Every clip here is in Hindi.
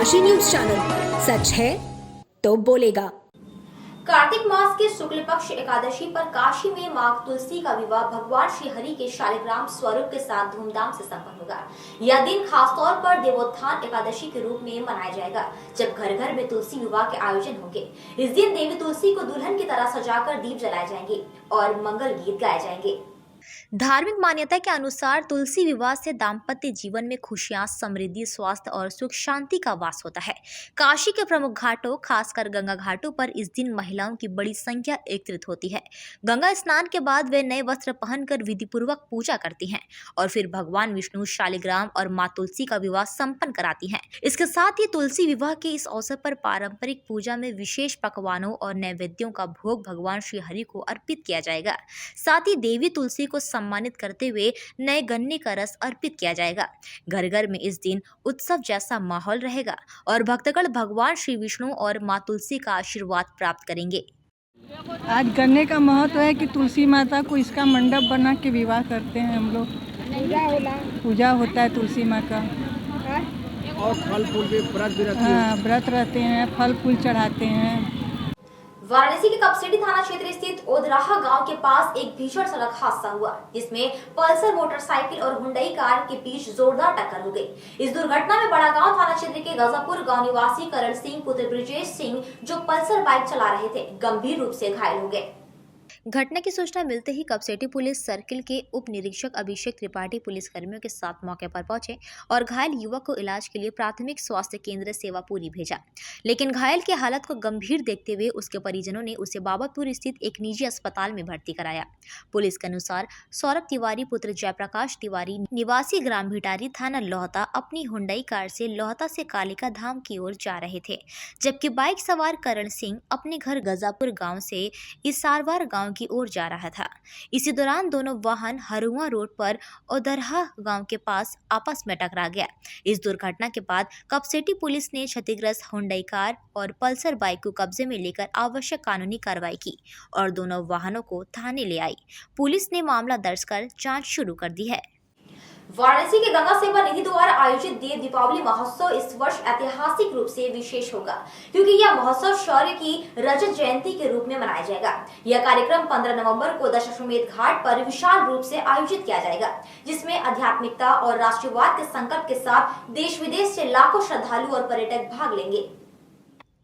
काशी न्यूज चैनल, सच है तो बोलेगा। कार्तिक मास के शुक्ल पक्ष एकादशी पर काशी में मां तुलसी का विवाह भगवान श्री हरि के शालिग्राम स्वरूप के साथ धूमधाम से संपन्न होगा। यह दिन खासतौर पर देवोत्थान एकादशी के रूप में मनाया जाएगा, जब घर घर में तुलसी विवाह के आयोजन होंगे। इस दिन देवी तुलसी को दुल्हन की तरह सजाकर दीप जलाए जाएंगे और मंगल गीत गाए जाएंगे। धार्मिक मान्यता के अनुसार तुलसी विवाह से दाम्पत्य जीवन में खुशियां, समृद्धि, स्वास्थ्य और सुख शांति का वास होता है। काशी के प्रमुख घाटों, खासकर गंगा घाटों पर इस दिन महिलाओं की बड़ी संख्या एकत्रित होती है। गंगा स्नान के बाद वे नए वस्त्र पहनकर विधिपूर्वक पूजा करती हैं और फिर भगवान विष्णु, शालिग्राम और मां तुलसी का विवाह संपन्न कराती हैं। इसके साथ ही तुलसी विवाह के इस अवसर पर पारंपरिक पूजा में विशेष पकवानों और नैवेद्यों का भोग भगवान श्री हरि को अर्पित किया जाएगा। साथ ही देवी तुलसी को सम्मानित करते हुए नए गन्ने का रस अर्पित किया जाएगा। घर घर में इस दिन उत्सव जैसा माहौल रहेगा और भक्तगण भगवान श्री विष्णु और मां तुलसी का आशीर्वाद प्राप्त करेंगे। आज गन्ने का महत्व है कि तुलसी माता को इसका मंडप बना के विवाह करते हैं हम लोग। पूजा होता है तुलसी माँ का और फल फूल के व्रत भी रहते हैं। हाँ, व्रत रहते हैं, फल फूल चढ़ाते हैं। वाराणसी के कपसेटी थाना क्षेत्र स्थित ओदराहा गांव के पास एक भीषण सड़क हादसा हुआ, जिसमें पल्सर मोटरसाइकिल और हुंडई कार के बीच जोरदार टक्कर हो गई। इस दुर्घटना में बड़ा गांव थाना क्षेत्र के गजापुर गांव निवासी करण सिंह पुत्र ब्रिजेश सिंह, जो पल्सर बाइक चला रहे थे, गंभीर रूप से घायल हो गए। घटना की सूचना मिलते ही कपसेटी पुलिस सर्किल के उप निरीक्षक अभिषेक त्रिपाठी पुलिस कर्मियों के साथ मौके पर पहुंचे और घायल युवक को इलाज के लिए प्राथमिक स्वास्थ्य केंद्र सेवापुरी भेजा, लेकिन घायल की हालत को गंभीर देखते हुए उसके परिजनों ने उसे बाबतपुर स्थित एक निजी अस्पताल में भर्ती कराया। पुलिस के अनुसार सौरभ तिवारी पुत्र जयप्रकाश तिवारी निवासी ग्राम भिटारी थाना लोहता अपनी हुंडई कार से लोहता से कालिका धाम की ओर जा रहे थे, जबकि बाइक सवार करण सिंह अपने घर गजापुर गाँव से इसारवार गाँव की ओर जा रहा था। इसी दौरान दोनों वाहन हरुआ रोड पर ओदरहा गांव के पास आपस में टकरा गया। इस दुर्घटना के बाद कपसेटी पुलिस ने क्षतिग्रस्त हुंडई कार और पल्सर बाइक को कब्जे में लेकर आवश्यक कानूनी कार्रवाई की और दोनों वाहनों को थाने ले आई। पुलिस ने मामला दर्ज कर जांच शुरू कर दी है। वाराणसी के गंगा सेवा निधि द्वारा आयोजित देव दीपावली महोत्सव इस वर्ष ऐतिहासिक रूप से विशेष होगा, क्योंकि यह महोत्सव शौर्य की रजत जयंती के रूप में मनाया जाएगा। यह कार्यक्रम 15 नवंबर को दशाश्वमेध घाट पर विशाल रूप से आयोजित किया जाएगा, जिसमें आध्यात्मिकता और राष्ट्रवाद के संकल्प के साथ देश विदेश से लाखों श्रद्धालु और पर्यटक भाग लेंगे।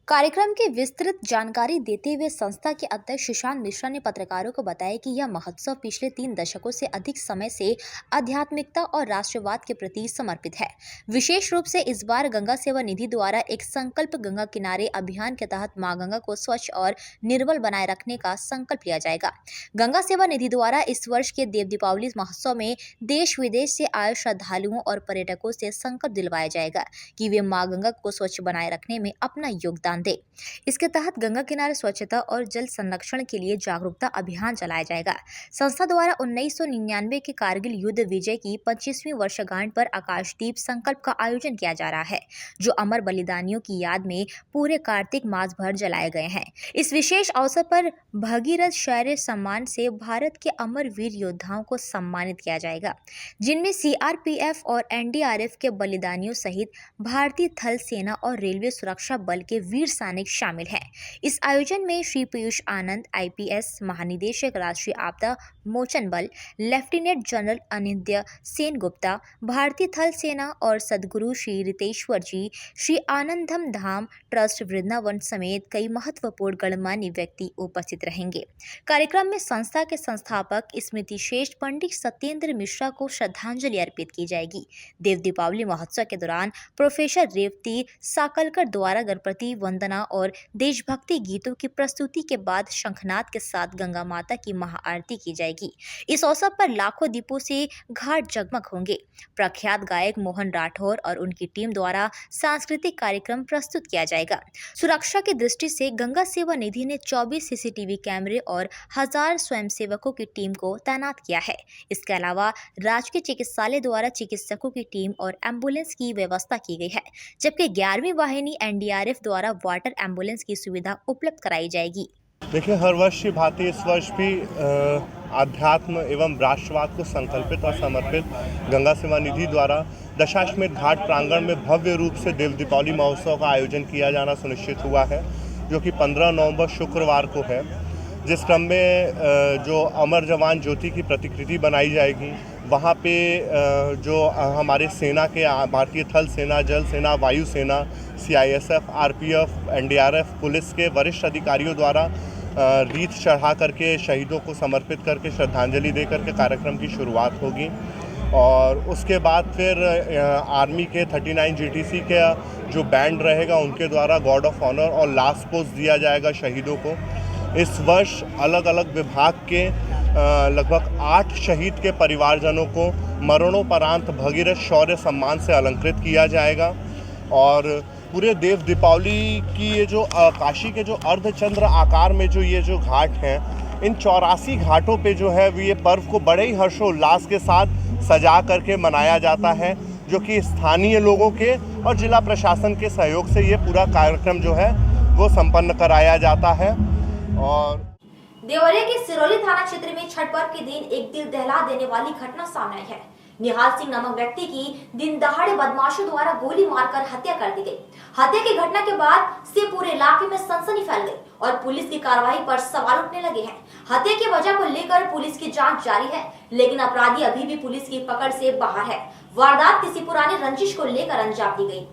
कार्यक्रम की विस्तृत जानकारी देते हुए संस्था के अध्यक्ष सुशांत मिश्रा ने पत्रकारों को बताया कि यह महोत्सव पिछले 3 दशकों से अधिक समय से आध्यात्मिकता और राष्ट्रवाद के प्रति समर्पित है। विशेष रूप से इस बार गंगा सेवा निधि द्वारा एक संकल्प गंगा किनारे अभियान के तहत मां गंगा को स्वच्छ और निर्मल बनाए रखने का संकल्प लिया जाएगा। गंगा सेवा निधि द्वारा इस वर्ष के देव दीपावली महोत्सव में देश विदेश से आए श्रद्धालुओं और पर्यटकों से संकल्प दिलवाया जाएगा कि वे मां गंगा को स्वच्छ बनाए रखने में अपना योगदान दे। इसके तहत गंगा किनारे स्वच्छता और जल संरक्षण के लिए जागरूकता अभियान चलाया जाएगा। संस्था द्वारा 1999 के कारगिल युद्ध विजय की 25वीं वर्षगांठ पर आकाशदीप संकल्प का आयोजन किया जा रहा है, जो अमर बलिदानियों की याद में पूरे कार्तिक मास भर जलाए गए हैं। इस विशेष अवसर पर भगीरथ शौर्य सम्मान से भारत के अमर वीर योद्धाओं को सम्मानित किया जाएगा, जिनमें CRPF और NDRF के बलिदानियों सहित भारतीय थल सेना और रेलवे सुरक्षा बल के वीर सैनिक शामिल हैं। इस आयोजन में श्री पीयूष आनंद IPS महानिदेशक राष्ट्रीय आपदा मोचन बल, लेफ्टिनेंट जनरल अनिंद्य सेन गुप्ता, भारतीय थल सेना और सदगुरु श्री रितेश्वर जी, श्री आनंदम धाम ट्रस्ट वृंदावन समेत कई महत्वपूर्ण गणमान्य व्यक्ति उपस्थित रहेंगे। कार्यक्रम में संस्था के संस्थापक स्मृति श्रेष्ठ पंडित सत्येंद्र मिश्रा को श्रद्धांजलि अर्पित की जाएगी। देव दीपावली महोत्सव के दौरान प्रोफेसर रेवती साकलकर द्वारा गणपति वंदना और देशभक्ति गीतों की प्रस्तुति के बाद शंखनाद के साथ गंगा माता की महाआरती की जाएगी। इस अवसर पर लाखों दीपों से घाट जगमग होंगे। प्रख्यात गायक मोहन राठौर और उनकी टीम द्वारा सांस्कृतिक कार्यक्रम प्रस्तुत किया जाएगा। सुरक्षा की दृष्टि से गंगा सेवा निधि ने 24 CCTV कैमरे और 1000 स्वयंसेवकों की टीम को तैनात किया है। इसके अलावा राजकीय चिकित्सालय द्वारा चिकित्सकों की टीम और एम्बुलेंस की व्यवस्था की गई है, जबकि 11वीं वाहिनी NDRF द्वारा वाटर एम्बुलेंस की सुविधा उपलब्ध कराई जाएगी। देखिए, हर वर्ष की भांति इस वर्ष भी आध्यात्म एवं राष्ट्रवाद को संकल्पित और समर्पित गंगा सेवा निधि द्वारा दशाश्वमेध घाट प्रांगण में भव्य रूप से देव दीपावली महोत्सव का आयोजन किया जाना सुनिश्चित हुआ है, जो कि 15 नवंबर शुक्रवार को है। जिस क्रम में जो अमर जवान ज्योति की प्रतिकृति बनाई जाएगी, वहाँ पे जो हमारे सेना के भारतीय थल सेना, जल सेना, वायु सेना, CISF, RPF, NDRF, पुलिस के वरिष्ठ अधिकारियों द्वारा रीत चढ़ा करके शहीदों को समर्पित करके श्रद्धांजलि दे करके कार्यक्रम की शुरुआत होगी। और उसके बाद फिर आर्मी के 39 GTC का जो बैंड रहेगा, उनके द्वारा गार्ड ऑफ ऑनर और लास्ट पोस्ट दिया जाएगा शहीदों को। इस वर्ष अलग अलग विभाग के लगभग 8 शहीद के परिवारजनों को मरणोपरांत भगीरथ शौर्य सम्मान से अलंकृत किया जाएगा। और पूरे देव दीपावली की ये जो काशी के जो अर्धचंद्र आकार में जो ये जो घाट हैं, इन 84 घाटों पे जो है ये पर्व को बड़े ही हर्षोल्लास के साथ सजा करके मनाया जाता है, जो कि स्थानीय लोगों के और जिला प्रशासन के सहयोग से ये पूरा कार्यक्रम जो है वो संपन्न कराया जाता है। और देवरिया के सिरौली थाना क्षेत्र में छठ पर्व के दिन एक दिल दहला देने वाली घटना सामने आई है। निहाल सिंह नामक व्यक्ति की दिन दहाड़े बदमाशों द्वारा गोली मारकर हत्या कर दी गई। हत्या की घटना के बाद से पूरे इलाके में सनसनी फैल गई और पुलिस की कार्रवाई पर सवाल उठने लगे हैं। हत्या की वजह को लेकर पुलिस की जांच जारी है, लेकिन अपराधी अभी भी पुलिस की पकड़ से बाहर है। वारदात किसी पुरानी रंजिश को लेकर अंजाम दी गई।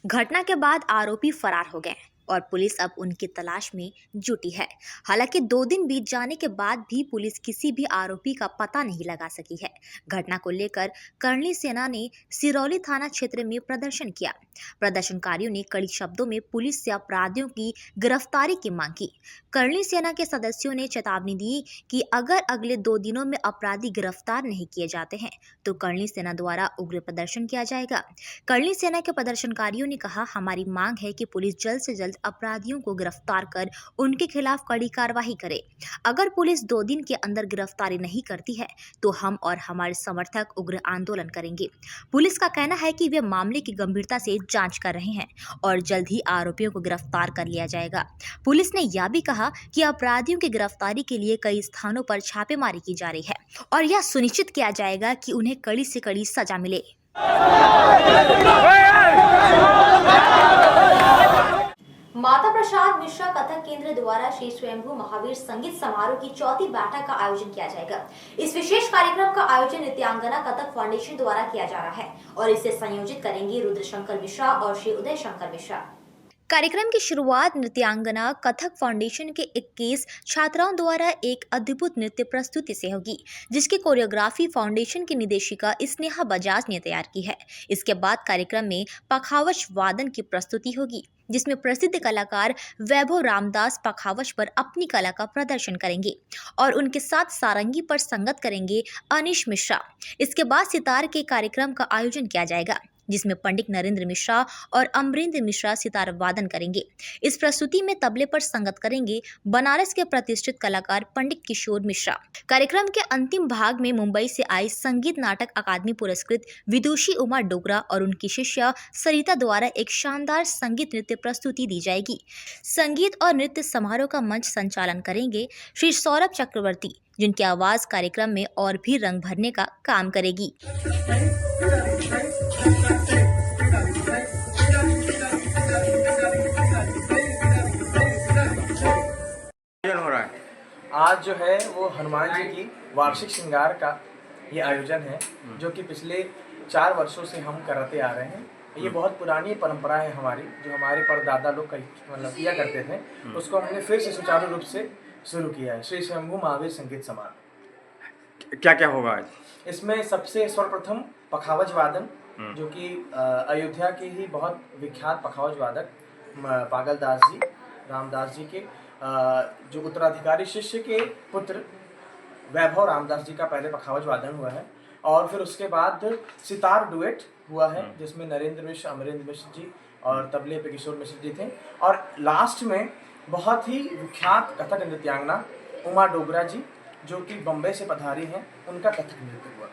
घटना के बाद आरोपी फरार हो गए और पुलिस अब उनकी तलाश में जुटी है। हालांकि 2 दिन बीत जाने के बाद भी पुलिस किसी भी आरोपी का पता नहीं लगा सकी है। घटना को लेकर कर्णली सेना ने सिरौली थाना क्षेत्र में प्रदर्शन किया। प्रदर्शनकारियों ने कड़ी शब्दों में पुलिस से अपराधियों की गिरफ्तारी की मांग की। कर्णली सेना के सदस्यों ने चेतावनी दी कि अगर अगले 2 दिनों में अपराधी गिरफ्तार नहीं किए जाते हैं तो कर्णली सेना द्वारा उग्र प्रदर्शन किया जाएगा। कर्णली सेना के प्रदर्शनकारियों ने कहा, हमारी मांग है कि पुलिस जल्द से जल्द अपराधियों को गिरफ्तार कर उनके खिलाफ कड़ी कार्रवाई करे। अगर पुलिस 2 दिन के अंदर गिरफ्तारी नहीं करती है तो हम और हमारे समर्थक उग्र आंदोलन करेंगे। पुलिस का कहना है कि वे मामले की गंभीरता से जांच कर रहे हैं और जल्द ही आरोपियों को गिरफ्तार कर लिया जाएगा। पुलिस ने यह भी कहा कि अपराधियों की गिरफ्तारी के लिए कई स्थानों पर छापेमारी की जा रही है और यह सुनिश्चित किया जाएगा कि उन्हें कड़ी से कड़ी सजा मिले। माता प्रसाद मिश्रा कथक केंद्र द्वारा श्री स्वयंभू महावीर संगीत समारोह की 4थी बैठक का आयोजन किया जाएगा। इस विशेष कार्यक्रम का आयोजन नृत्यांगना कथक फाउंडेशन द्वारा किया जा रहा है और इसे संयोजित करेंगे रुद्र शंकर मिश्रा और श्री उदय शंकर मिश्रा। कार्यक्रम की शुरुआत नृत्यांगना कथक फाउंडेशन के 21 छात्राओं द्वारा एक अद्भुत नृत्य प्रस्तुति से होगी, जिसकी कोरियोग्राफी फाउंडेशन की निदेशिका स्नेहा बजाज ने तैयार की है। इसके बाद कार्यक्रम में पखावज वादन की प्रस्तुति होगी, जिसमें प्रसिद्ध कलाकार वैभव रामदास पखावज पर अपनी कला का प्रदर्शन करेंगे और उनके साथ सारंगी पर संगत करेंगे अनिश मिश्रा। इसके बाद सितार के कार्यक्रम का आयोजन किया जाएगा, जिसमें पंडित नरेंद्र मिश्रा और अमरेंद्र मिश्रा सितार वादन करेंगे। इस प्रस्तुति में तबले पर संगत करेंगे बनारस के प्रतिष्ठित कलाकार पंडित किशोर मिश्रा। कार्यक्रम के अंतिम भाग में मुंबई से आई संगीत नाटक अकादमी पुरस्कृत विदुषी उमा डोगरा और उनकी शिष्या सरिता द्वारा एक शानदार संगीत नृत्य प्रस्तुति दी जाएगी। संगीत और नृत्य समारोह का मंच संचालन करेंगे श्री सौरभ चक्रवर्ती, जिनकी आवाज कार्यक्रम में और भी रंग भरने का काम करेगी। हो रहा है आज जो है वो हनुमान जी की वार्षिक श्रृंगार का ये आयोजन है, जो कि पिछले 4 वर्षों से हम कराते आ रहे हैं। ये बहुत पुरानी परंपरा है हमारी, जो हमारे परदादा लोग मतलब किया करते थे, उसको हमने फिर से सुचारू रूप से शुरू किया है। श्री स्वयंभू महावीर संगीत समारोह। क्या क्या होगा आज इसमें? सबसे सर्वप्रथम पखावज वादन, जो कि अयोध्या के ही बहुत विख्यात पखावज वादक पागल दास जी, रामदास जी के जो उत्तराधिकारी शिष्य के पुत्र वैभव रामदास जी का पहले पखावज वादन हुआ है। और फिर उसके बाद सितार डुएट हुआ है, जिसमें नरेंद्र मिश्र, अमरेंद्र मिश्र जी और तबले पे किशोर मिश्र जी थे। और लास्ट में बहुत ही विख्यात कथक नृत्यांगना उमा डोगरा जी, जो कि बम्बई से पधारी हैं, उनका कथक नृत्य हुआ।